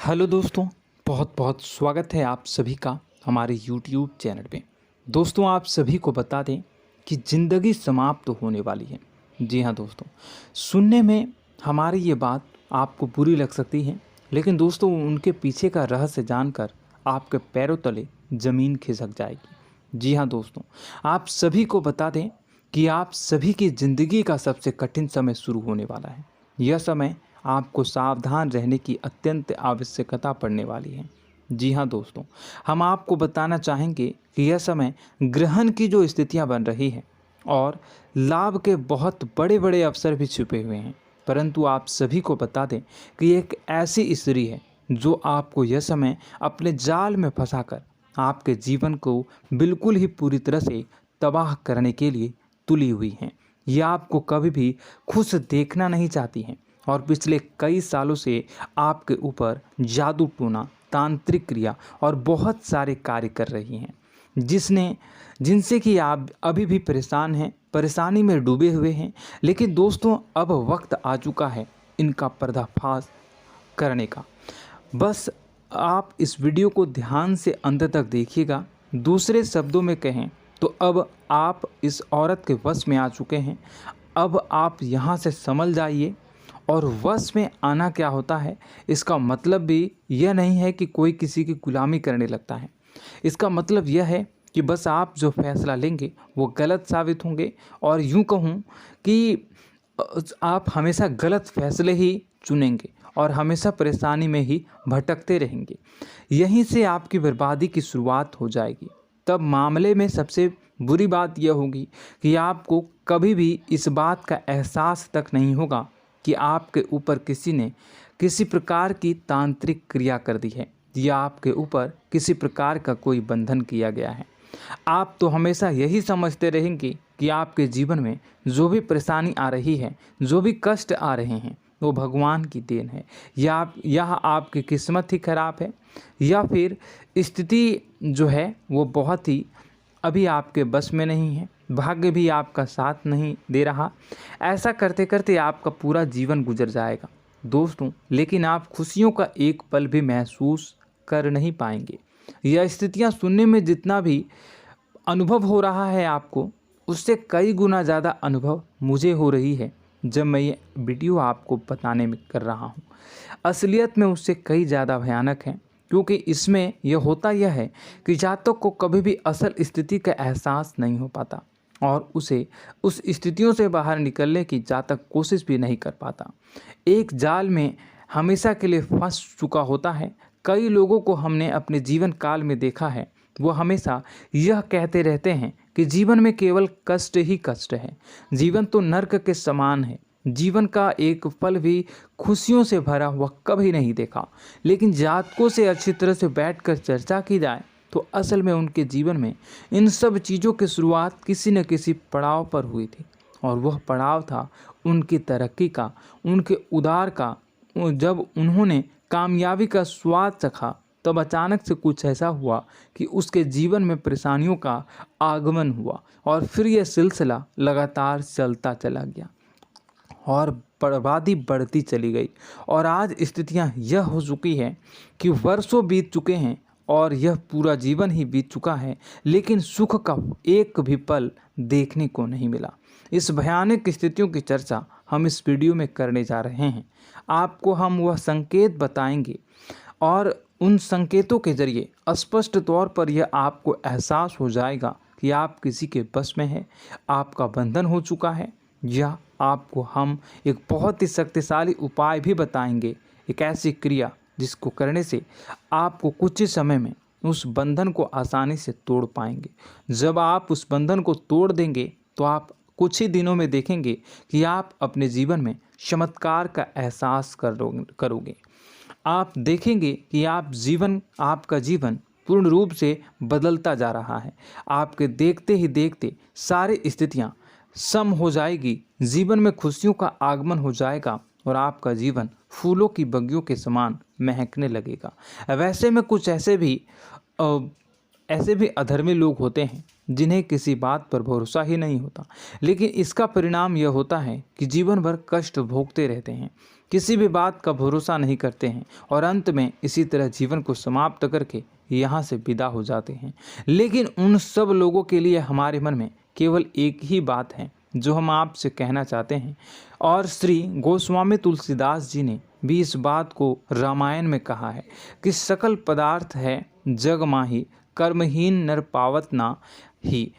Hello दोस्तों, बहुत बहुत स्वागत है आप सभी का हमारे YouTube चैनल पे। दोस्तों, आप सभी को बता दें कि ज़िंदगी समाप्त होने वाली है। जी हाँ दोस्तों, सुनने में हमारी ये बात आपको बुरी लग सकती है, लेकिन दोस्तों उनके पीछे का रहस्य जानकर आपके पैरों तले ज़मीन खिसक जाएगी। जी हाँ दोस्तों, आप सभी को बता दें कि आप सभी की ज़िंदगी का सबसे कठिन समय शुरू होने वाला है। यह समय आपको सावधान रहने की अत्यंत आवश्यकता पड़ने वाली है। जी हाँ दोस्तों, हम आपको बताना चाहेंगे कि यह समय ग्रहण की जो स्थितियां बन रही है और लाभ के बहुत बड़े बड़े अवसर भी छुपे हुए हैं। परंतु आप सभी को बता दें कि एक ऐसी स्त्री है जो आपको यह समय अपने जाल में फंसाकर आपके जीवन को बिल्कुल ही पूरी तरह से तबाह करने के लिए तुली हुई हैं। यह आपको कभी भी खुश देखना नहीं चाहती हैं और पिछले कई सालों से आपके ऊपर जादू टोना, तांत्रिक क्रिया और बहुत सारे कार्य कर रही हैं, जिनसे कि आप अभी भी परेशान हैं, परेशानी में डूबे हुए हैं। लेकिन दोस्तों, अब वक्त आ चुका है इनका पर्दाफाश करने का। बस आप इस वीडियो को ध्यान से अंत तक देखिएगा। दूसरे शब्दों में कहें तो अब आप इस औरत के वश में आ चुके हैं। अब आप यहाँ से संभल जाइए। और वश में आना क्या होता है, इसका मतलब भी यह नहीं है कि कोई किसी की गुलामी करने लगता है। इसका मतलब यह है कि बस आप जो फैसला लेंगे वो गलत साबित होंगे, और यूँ कहूँ कि आप हमेशा गलत फैसले ही चुनेंगे और हमेशा परेशानी में ही भटकते रहेंगे। यहीं से आपकी बर्बादी की शुरुआत हो जाएगी। तब मामले में सबसे बुरी बात यह होगी कि आपको कभी भी इस बात का एहसास तक नहीं होगा कि आपके ऊपर किसी ने किसी प्रकार की तांत्रिक क्रिया कर दी है या आपके ऊपर किसी प्रकार का कोई बंधन किया गया है। आप तो हमेशा यही समझते रहेंगे कि आपके जीवन में जो भी परेशानी आ रही है, जो भी कष्ट आ रहे हैं, वो भगवान की देन है, या आपकी किस्मत ही खराब है, या फिर स्थिति जो है वो बहुत ही अभी आपके बस में नहीं है, भाग्य भी आपका साथ नहीं दे रहा। ऐसा करते करते आपका पूरा जीवन गुजर जाएगा दोस्तों, लेकिन आप खुशियों का एक पल भी महसूस कर नहीं पाएंगे। यह स्थितियां सुनने में जितना भी अनुभव हो रहा है आपको, उससे कई गुना ज़्यादा अनुभव मुझे हो रही है जब मैं ये वीडियो आपको बताने में कर रहा हूँ। असलियत में उससे कई ज़्यादा भयानक है, क्योंकि इसमें यह होता यह है कि जातक को कभी भी असल स्थिति का एहसास नहीं हो पाता और उसे उस स्थितियों से बाहर निकलने की जातक कोशिश भी नहीं कर पाता। एक जाल में हमेशा के लिए फंस चुका होता है। कई लोगों को हमने अपने जीवन काल में देखा है, वो हमेशा यह कहते रहते हैं कि जीवन में केवल कष्ट ही कष्ट है, जीवन तो नर्क के समान है, जीवन का एक पल भी खुशियों से भरा हुआ कभी नहीं देखा। लेकिन जातकों से अच्छी तरह से बैठकर चर्चा की जाए तो असल में उनके जीवन में इन सब चीज़ों की शुरुआत किसी न किसी पड़ाव पर हुई थी, और वह पड़ाव था उनकी तरक्की का, उनके उदार का। जब उन्होंने कामयाबी का स्वाद चखा, तब अचानक से कुछ ऐसा हुआ कि उसके जीवन में परेशानियों का आगमन हुआ, और फिर यह सिलसिला लगातार चलता चला गया और बर्बादी बढ़ती चली गई। और आज स्थितियां यह हो चुकी है कि वर्षों बीत चुके हैं और यह पूरा जीवन ही बीत चुका है, लेकिन सुख का एक भी पल देखने को नहीं मिला। इस भयानक स्थितियों की चर्चा हम इस वीडियो में करने जा रहे हैं। आपको हम वह संकेत बताएंगे और उन संकेतों के जरिए स्पष्ट तौर पर यह आपको एहसास हो जाएगा कि आप किसी के बस में हैं, आपका बंधन हो चुका है, या आपको हम एक बहुत ही शक्तिशाली उपाय भी बताएंगे, एक ऐसी क्रिया जिसको करने से आपको कुछ ही समय में उस बंधन को आसानी से तोड़ पाएंगे। जब आप उस बंधन को तोड़ देंगे तो आप कुछ ही दिनों में देखेंगे कि आप अपने जीवन में चमत्कार का एहसास करोगे। आप देखेंगे कि आपका जीवन पूर्ण रूप से बदलता जा रहा है। आपके देखते ही देखते सारी स्थितियां सम हो जाएगी, जीवन में खुशियों का आगमन हो जाएगा और आपका जीवन फूलों की बगियों के समान महकने लगेगा। वैसे में कुछ ऐसे भी अधर्मी लोग होते हैं जिन्हें किसी बात पर भरोसा ही नहीं होता, लेकिन इसका परिणाम यह होता है कि जीवन भर कष्ट भोगते रहते हैं, किसी भी बात का भरोसा नहीं करते हैं और अंत में इसी तरह जीवन को समाप्त करके यहाँ से विदा हो जाते हैं। लेकिन उन सब लोगों के लिए हमारे मन में केवल एक ही बात है जो हम आपसे कहना चाहते हैं, और श्री गोस्वामी तुलसीदास जी ने भी इस बात को रामायण में कहा है कि सकल पदार्थ है जग माही, कर्महीन नर पावत ना ही।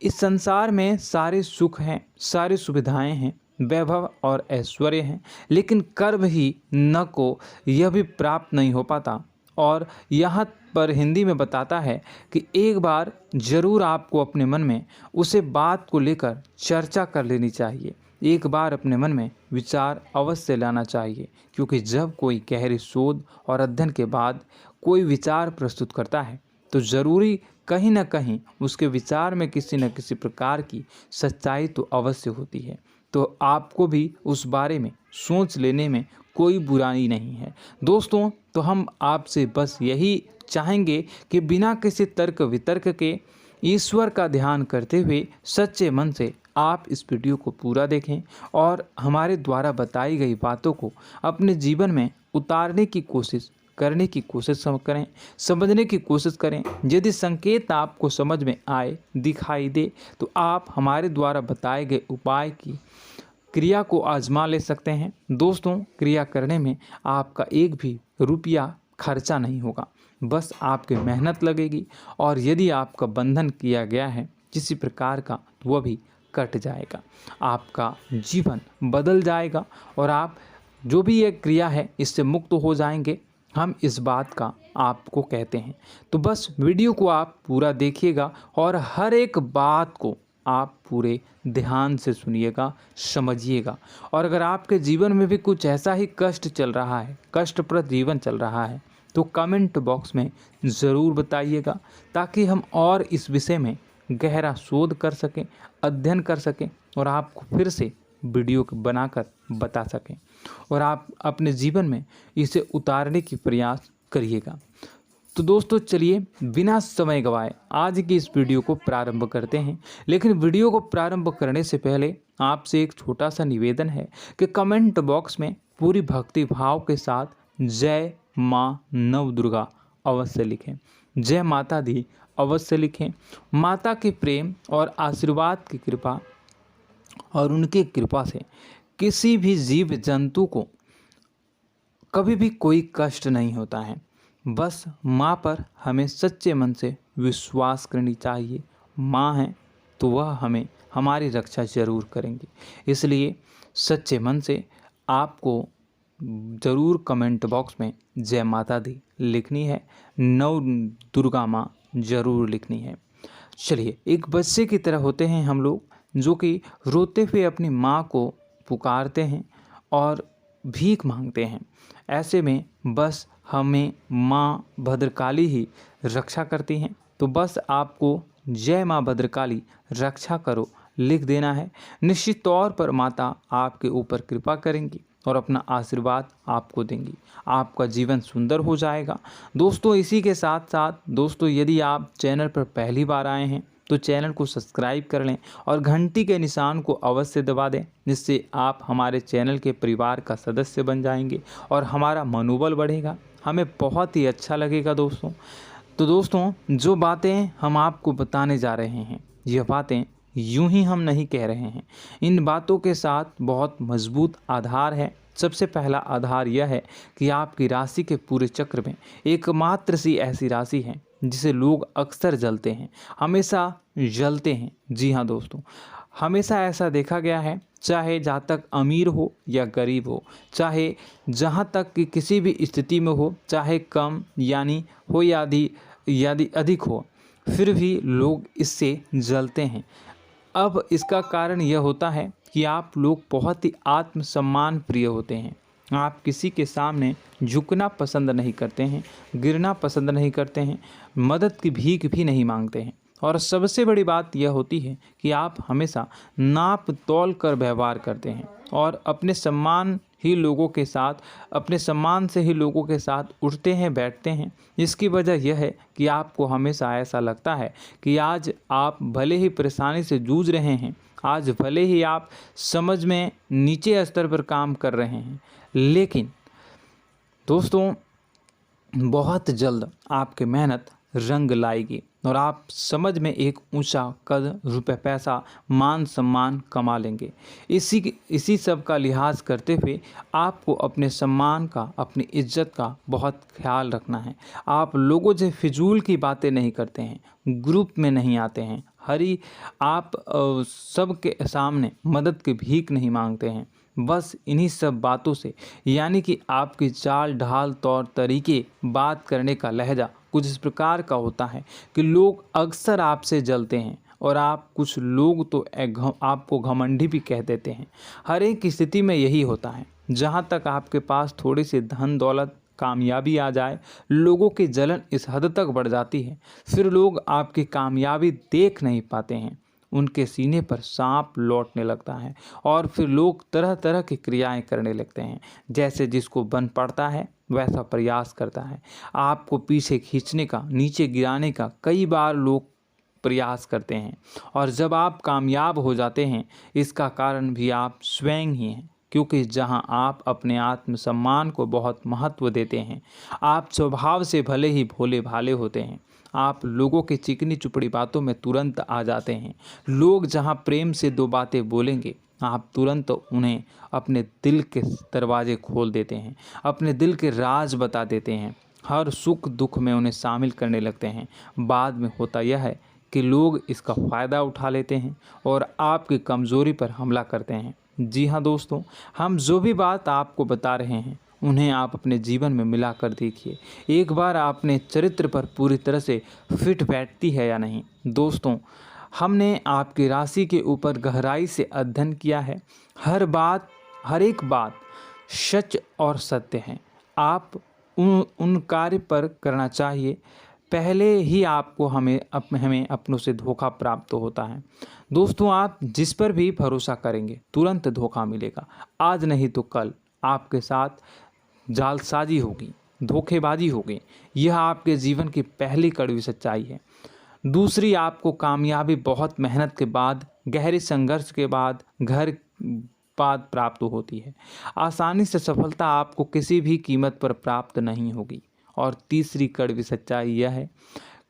इस संसार में सारे सुख हैं, सारी सुविधाएं हैं, वैभव और ऐश्वर्य हैं, लेकिन कर्म ही न को यह भी प्राप्त नहीं हो पाता। और यहाँ पर हिंदी में बताता है कि एक बार जरूर आपको अपने मन में उसे बात को लेकर चर्चा कर लेनी चाहिए, एक बार अपने मन में विचार अवश्य लाना चाहिए, क्योंकि जब कोई गहरी शोध और अध्ययन के बाद कोई विचार प्रस्तुत करता है तो ज़रूरी कहीं ना कहीं उसके विचार में किसी न किसी प्रकार की सच्चाई तो अवश्य होती है। तो आपको भी उस बारे में सोच लेने में कोई बुराई नहीं है। दोस्तों, तो हम आपसे बस यही चाहेंगे कि बिना किसी तर्क वितर्क के ईश्वर का ध्यान करते हुए सच्चे मन से आप इस वीडियो को पूरा देखें और हमारे द्वारा बताई गई बातों को अपने जीवन में उतारने की कोशिश करने की कोशिश करें, समझने की कोशिश करें। यदि संकेत आपको समझ में आए, दिखाई दे, तो आप हमारे द्वारा बताए गए उपाय की क्रिया को आजमा ले सकते हैं। दोस्तों, क्रिया करने में आपका एक भी रुपया खर्चा नहीं होगा, बस आपकी मेहनत लगेगी, और यदि आपका बंधन किया गया है किसी प्रकार का तो वह भी कट जाएगा, आपका जीवन बदल जाएगा और आप जो भी ये क्रिया है इससे मुक्त हो जाएंगे। हम इस बात का आपको कहते हैं। तो बस वीडियो को आप पूरा देखिएगा और हर एक बात को आप पूरे ध्यान से सुनिएगा, समझिएगा। और अगर आपके जीवन में भी कुछ ऐसा ही कष्ट चल रहा है, कष्टप्रद जीवन चल रहा है, तो कमेंट बॉक्स में ज़रूर बताइएगा, ताकि हम और इस विषय में गहरा शोध कर सकें, अध्ययन कर सकें और आपको फिर से वीडियो बनाकर बता सकें और आप अपने जीवन में इसे उतारने की प्रयास करिएगा। तो दोस्तों, चलिए बिना समय गवाए आज की इस वीडियो को प्रारंभ करते हैं। लेकिन वीडियो को प्रारंभ करने से पहले आपसे एक छोटा सा निवेदन है कि कमेंट बॉक्स में पूरी भक्ति भाव के साथ जय माँ नव दुर्गा अवश्य लिखें, जय माता दी अवश्य लिखें। माता के प्रेम और आशीर्वाद की कृपा और उनकी कृपा से किसी भी जीव जंतु को कभी भी कोई कष्ट नहीं होता है। बस माँ पर हमें सच्चे मन से विश्वास करनी चाहिए। माँ है तो वह हमें हमारी रक्षा जरूर करेंगी। इसलिए सच्चे मन से आपको ज़रूर कमेंट बॉक्स में जय माता दी लिखनी है, नव दुर्गा माँ ज़रूर लिखनी है। चलिए, एक बच्चे की तरह होते हैं हम लोग, जो कि रोते हुए अपनी माँ को पुकारते हैं और भीख मांगते हैं। ऐसे में बस हमें माँ भद्रकाली ही रक्षा करती हैं। तो बस आपको जय माँ भद्रकाली रक्षा करो लिख देना है। निश्चित तौर पर माता आपके ऊपर कृपा करेंगी और अपना आशीर्वाद आपको देंगी, आपका जीवन सुंदर हो जाएगा। दोस्तों, इसी के साथ साथ दोस्तों, यदि आप चैनल पर पहली बार आए हैं तो चैनल को सब्सक्राइब कर लें और घंटी के निशान को अवश्य दबा दें, जिससे आप हमारे चैनल के परिवार का सदस्य बन जाएंगे और हमारा मनोबल बढ़ेगा, हमें बहुत ही अच्छा लगेगा दोस्तों। तो दोस्तों, जो बातें हम आपको बताने जा रहे हैं, यह बातें यूं ही हम नहीं कह रहे हैं। इन बातों के साथ बहुत मजबूत आधार है। सबसे पहला आधार यह है कि आपकी राशि के पूरे चक्र में एकमात्र सी ऐसी राशि है जिसे लोग अक्सर जलते हैं, हमेशा जलते हैं। जी हाँ दोस्तों, हमेशा ऐसा देखा गया है, चाहे जहाँ तक अमीर हो या गरीब हो, चाहे जहाँ तक कि किसी भी स्थिति में हो, चाहे कम यानी हो या अधिक हो, फिर भी लोग इससे जलते हैं। अब इसका कारण यह होता है कि आप लोग बहुत ही आत्मसम्मान प्रिय होते हैं। आप किसी के सामने झुकना पसंद नहीं करते हैं, गिरना पसंद नहीं करते हैं, मदद की भीख भी नहीं मांगते हैं और सबसे बड़ी बात यह होती है कि आप हमेशा नाप तौल कर व्यवहार करते हैं और अपने सम्मान से ही लोगों के साथ उठते हैं बैठते हैं। इसकी वजह यह है कि आपको हमेशा ऐसा लगता है कि आज आप भले ही परेशानी से जूझ रहे हैं, आज भले ही आप समझ में नीचे स्तर पर काम कर रहे हैं, लेकिन दोस्तों बहुत जल्द आपकी मेहनत रंग लाएगी और आप समझ में एक ऊंचा कद, रुपए, पैसा, मान सम्मान कमा लेंगे। इसी सब का लिहाज करते हुए आपको अपने सम्मान का, अपनी इज्जत का बहुत ख्याल रखना है। आप लोगों से फिजूल की बातें नहीं करते हैं, ग्रुप में नहीं आते हैं, आप सबके सामने मदद की भीख नहीं मांगते हैं। बस इन्हीं सब बातों से, यानी कि आपकी चाल ढाल, तौर तरीके, बात करने का लहजा कुछ इस प्रकार का होता है कि लोग अक्सर आपसे जलते हैं और कुछ लोग तो आपको घमंडी भी कह देते हैं। हर एक स्थिति में यही होता है। जहाँ तक आपके पास थोड़ी सी धन दौलत, कामयाबी आ जाए, लोगों की जलन इस हद तक बढ़ जाती है, फिर लोग आपकी कामयाबी देख नहीं पाते हैं, उनके सीने पर सांप लौटने लगता है और फिर लोग तरह तरह की क्रियाएं करने लगते हैं। जैसे जिसको बन पड़ता है वैसा प्रयास करता है। आपको पीछे खींचने का, नीचे गिराने का कई बार लोग प्रयास करते हैं और जब आप कामयाब हो जाते हैं, इसका कारण भी आप स्वयं ही हैं। क्योंकि जहां आप अपने आत्मसम्मान को बहुत महत्व देते हैं, आप स्वभाव से भले ही भोले भाले होते हैं, आप लोगों की चिकनी चुपड़ी बातों में तुरंत आ जाते हैं। लोग जहां प्रेम से दो बातें बोलेंगे, आप तुरंत उन्हें अपने दिल के दरवाजे खोल देते हैं, अपने दिल के राज बता देते हैं, हर सुख दुख में उन्हें शामिल करने लगते हैं। बाद में होता यह है कि लोग इसका फ़ायदा उठा लेते हैं और आपकी कमज़ोरी पर हमला करते हैं। जी हाँ दोस्तों, हम जो भी बात आपको बता रहे हैं उन्हें आप अपने जीवन में मिला कर देखिए। एक बार आपने चरित्र पर पूरी तरह से फिट बैठती है या नहीं। दोस्तों, हमने आपकी राशि के ऊपर गहराई से अध्ययन किया है। हर एक बात सच और सत्य है। आप उन कार्य पर करना चाहिए, पहले ही आपको हमें अपनों से धोखा प्राप्त होता है। दोस्तों, आप जिस पर भी भरोसा करेंगे तुरंत धोखा मिलेगा। आज नहीं तो कल आपके साथ जालसाजी होगी, धोखेबाजी होगी। यह आपके जीवन की पहली कड़वी सच्चाई है। दूसरी, आपको कामयाबी बहुत मेहनत के बाद, गहरे संघर्ष के बाद प्राप्त होती है। आसानी से सफलता आपको किसी भी कीमत पर प्राप्त नहीं होगी। और तीसरी कड़वी सच्चाई यह है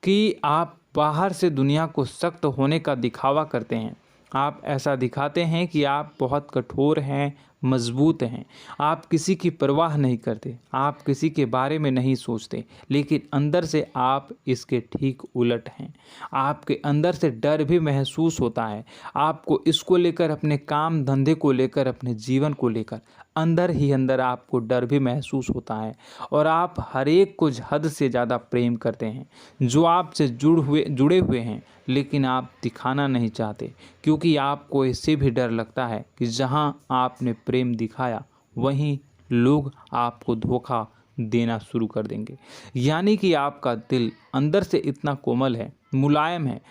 कि आप बाहर से दुनिया को सख्त होने का दिखावा करते हैं। आप ऐसा दिखाते हैं कि आप बहुत कठोर हैं, मजबूत हैं, आप किसी की परवाह नहीं करते, आप किसी के बारे में नहीं सोचते, लेकिन अंदर से आप इसके ठीक उलट हैं। आपके अंदर से डर भी महसूस होता है। आपको इसको लेकर, अपने काम धंधे को लेकर, अपने जीवन को लेकर अंदर ही अंदर आपको डर भी महसूस होता है और आप हर एक को हद से ज़्यादा प्रेम करते हैं, जो आपसे जुड़े हुए हैं, लेकिन आप दिखाना नहीं चाहते, क्योंकि आपको इससे भी डर लगता है कि जहां आपने प्रेम दिखाया वहीं लोग आपको धोखा देना शुरू कर देंगे। यानी कि आपका दिल अंदर से इतना कोमल है, मुलायम है,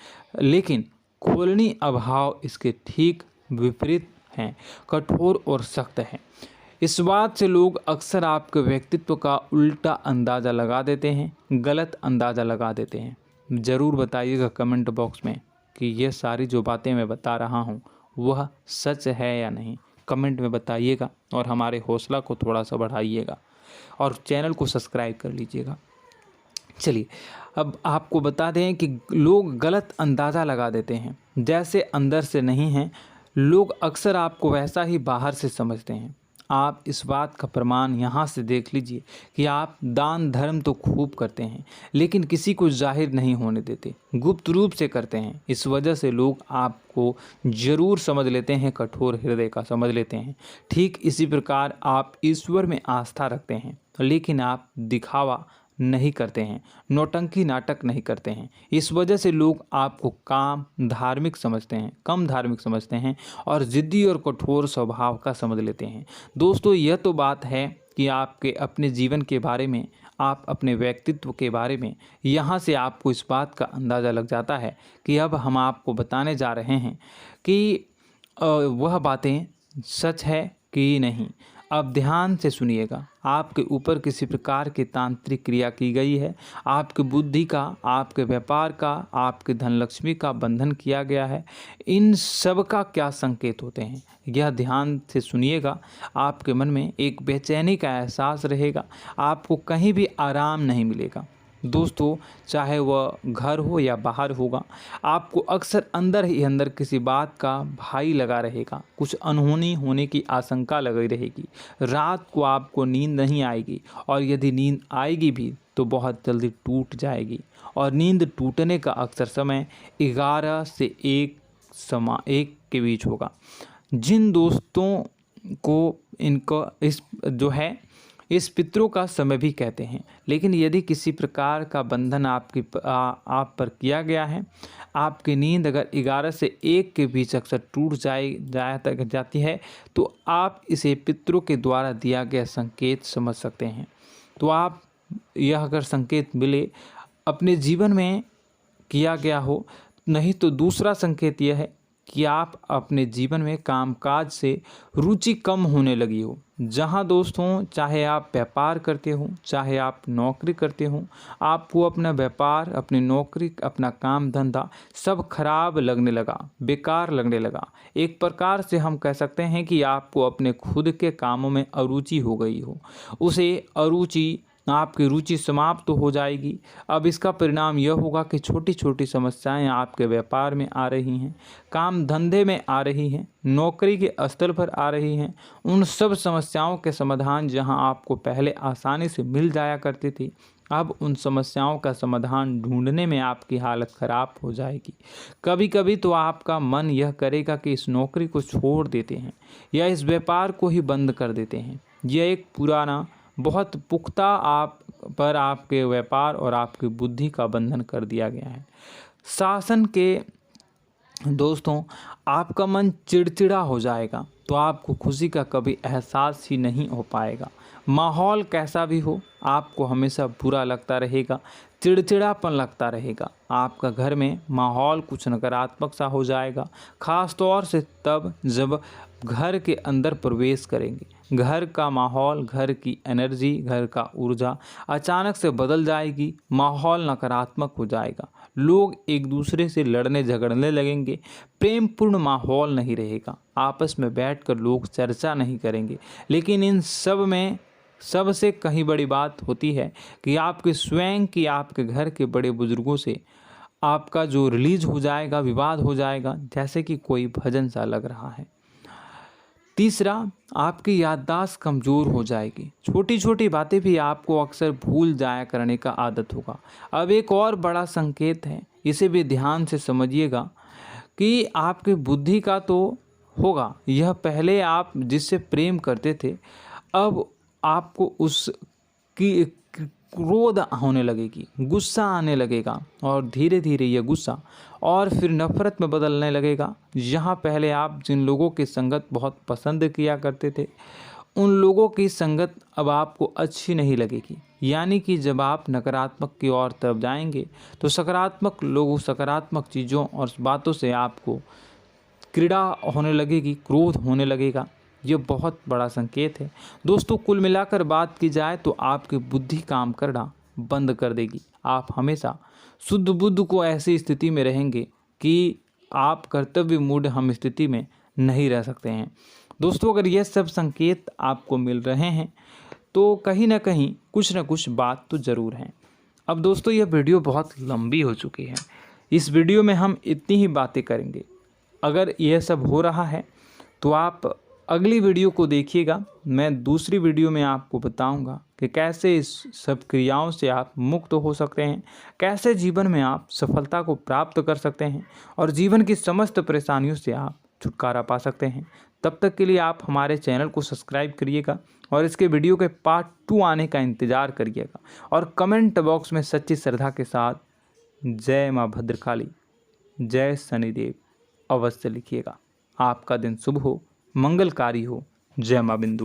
लेकिन खोलनी अभाव इसके ठीक विपरीत हैं, कठोर और सख्त हैं। इस बात से लोग अक्सर आपके व्यक्तित्व का उल्टा अंदाज़ा लगा देते हैं, गलत अंदाज़ा लगा देते हैं। ज़रूर बताइएगा कमेंट बॉक्स में कि ये सारी जो बातें मैं बता रहा हूँ वह सच है या नहीं। कमेंट में बताइएगा और हमारे हौसला को थोड़ा सा बढ़ाइएगा और चैनल को सब्सक्राइब कर लीजिएगा। चलिए, अब आपको बता दें कि लोग गलत अंदाज़ा लगा देते हैं। जैसे अंदर से नहीं हैं, लोग अक्सर आपको वैसा ही बाहर से समझते हैं। आप इस बात का प्रमाण यहाँ से देख लीजिए कि आप दान धर्म तो खूब करते हैं, लेकिन किसी को जाहिर नहीं होने देते, गुप्त रूप से करते हैं। इस वजह से लोग आपको ज़रूर समझ लेते हैं, कठोर हृदय का समझ लेते हैं। ठीक इसी प्रकार आप ईश्वर में आस्था रखते हैं, लेकिन आप दिखावा नहीं करते हैं, नौटंकी नाटक नहीं करते हैं। इस वजह से लोग आपको कम धार्मिक समझते हैं और ज़िद्दी और कठोर स्वभाव का समझ लेते हैं। दोस्तों, यह तो बात है कि आपके अपने जीवन के बारे में, आप अपने व्यक्तित्व के बारे में, यहाँ से आपको इस बात का अंदाज़ा लग जाता है कि अब हम आपको बताने जा रहे हैं कि वह बातें सच है कि नहीं। अब ध्यान से सुनिएगा। आपके ऊपर किसी प्रकार की तांत्रिक क्रिया की गई है, आपकी बुद्धि का, आपके व्यापार का, आपके धनलक्ष्मी का बंधन किया गया है। इन सब का क्या संकेत होते हैं, यह ध्यान से सुनिएगा। आपके मन में एक बेचैनी का एहसास रहेगा, आपको कहीं भी आराम नहीं मिलेगा। दोस्तों, चाहे वह घर हो या बाहर होगा, आपको अक्सर अंदर ही अंदर किसी बात का भय लगा रहेगा, कुछ अनहोनी होने की आशंका लगी रहेगी। रात को आपको नींद नहीं आएगी, और यदि नींद आएगी भी तो बहुत जल्दी टूट जाएगी। और नींद टूटने का अक्सर समय 11 से 1 के बीच होगा। जिन दोस्तों को इनको इस पितरों का समय भी कहते हैं। लेकिन यदि किसी प्रकार का बंधन आप पर किया गया है, आपकी नींद अगर 11 से 1 के बीच अक्सर टूट जाती है, तो आप इसे पितरों के द्वारा दिया गया संकेत समझ सकते हैं। तो आप यह अगर संकेत मिले अपने जीवन में किया गया हो, नहीं तो दूसरा संकेत यह है कि आप अपने जीवन में कामकाज से रुचि कम होने लगी हो। जहां दोस्तों, चाहे आप व्यापार करते हो, चाहे आप नौकरी करते हो, आपको अपना व्यापार, अपनी नौकरी, अपना काम धंधा सब खराब लगने लगा, बेकार लगने लगा। एक प्रकार से हम कह सकते हैं कि आपको अपने खुद के कामों में अरुचि हो गई हो। उसे अरुचि, आपकी रुचि समाप्त तो हो जाएगी। अब इसका परिणाम यह होगा कि छोटी छोटी समस्याएं आपके व्यापार में आ रही हैं, काम धंधे में आ रही हैं, नौकरी के स्तर पर आ रही हैं। उन सब समस्याओं के समाधान जहां आपको पहले आसानी से मिल जाया करती थी, अब उन समस्याओं का समाधान ढूंढने में आपकी हालत ख़राब हो जाएगी। कभी कभी तो आपका मन यह करेगा कि इस नौकरी को छोड़ देते हैं या इस व्यापार को ही बंद कर देते हैं। यह एक पुराना, बहुत पुख्ता आपके व्यापार और आपकी बुद्धि का बंधन कर दिया गया है। शासन के दोस्तों, आपका मन चिड़चिड़ा हो जाएगा, तो आपको खुशी का कभी एहसास ही नहीं हो पाएगा। माहौल कैसा भी हो, आपको हमेशा बुरा लगता रहेगा, चिड़चिड़ापन लगता रहेगा। आपका घर में माहौल कुछ नकारात्मक सा हो जाएगा, ख़ास तौर से तब जब घर के अंदर प्रवेश करेंगे। घर का माहौल, घर की एनर्जी, घर का ऊर्जा अचानक से बदल जाएगी, माहौल नकारात्मक हो जाएगा। लोग एक दूसरे से लड़ने झगड़ने लगेंगे, प्रेमपूर्ण माहौल नहीं रहेगा, आपस में बैठकर लोग चर्चा नहीं करेंगे। लेकिन इन सब में सबसे कहीं बड़ी बात होती है कि आपके स्वयं की, आपके घर के बड़े बुजुर्गों से आपका जो रिलीज हो जाएगा, विवाद हो जाएगा, जैसे कि कोई भजन सा लग रहा है। तीसरा, आपकी याददाश्त कमज़ोर हो जाएगी, छोटी छोटी बातें भी आपको अक्सर भूल जाया करने का आदत होगा। अब एक और बड़ा संकेत है, इसे भी ध्यान से समझिएगा कि आपकी बुद्धि का तो होगा, यह पहले आप जिससे प्रेम करते थे, अब आपको उसकी क्रोध होने लगेगी, गुस्सा आने लगेगा, और धीरे धीरे यह गुस्सा और फिर नफरत में बदलने लगेगा। यहाँ पहले आप जिन लोगों की संगत बहुत पसंद किया करते थे, उन लोगों की संगत अब आपको अच्छी नहीं लगेगी। यानी कि जब आप नकारात्मक की ओर तरफ जाएंगे, तो सकारात्मक लोगों, सकारात्मक चीज़ों और बातों से आपको क्रीड़ा होने लगेगी, क्रोध होने लगेगा। ये बहुत बड़ा संकेत है दोस्तों। कुल मिलाकर बात की जाए तो आपकी बुद्धि काम करना बंद कर देगी। आप हमेशा शुद्ध बुद्ध को ऐसी स्थिति में रहेंगे कि आप कर्तव्य मूढ़ हम स्थिति में नहीं रह सकते हैं। दोस्तों, अगर ये सब संकेत आपको मिल रहे हैं तो कहीं ना कहीं कुछ ना कुछ बात तो ज़रूर है। अब दोस्तों, यह वीडियो बहुत लंबी हो चुकी है, इस वीडियो में हम इतनी ही बातें करेंगे। अगर यह सब हो रहा है तो आप अगली वीडियो को देखिएगा। मैं दूसरी वीडियो में आपको बताऊंगा कि कैसे इस सब क्रियाओं से आप मुक्त हो सकते हैं, कैसे जीवन में आप सफलता को प्राप्त कर सकते हैं और जीवन की समस्त परेशानियों से आप छुटकारा पा सकते हैं। तब तक के लिए आप हमारे चैनल को सब्सक्राइब करिएगा और इसके वीडियो के पार्ट 2 आने का इंतज़ार करिएगा। और कमेंट बॉक्स में सच्ची श्रद्धा के साथ जय माँ भद्रकाली, जय शनिदेव अवश्य लिखिएगा। आपका दिन शुभ हो, मंगलकारी हो। जय माँ बिंदु।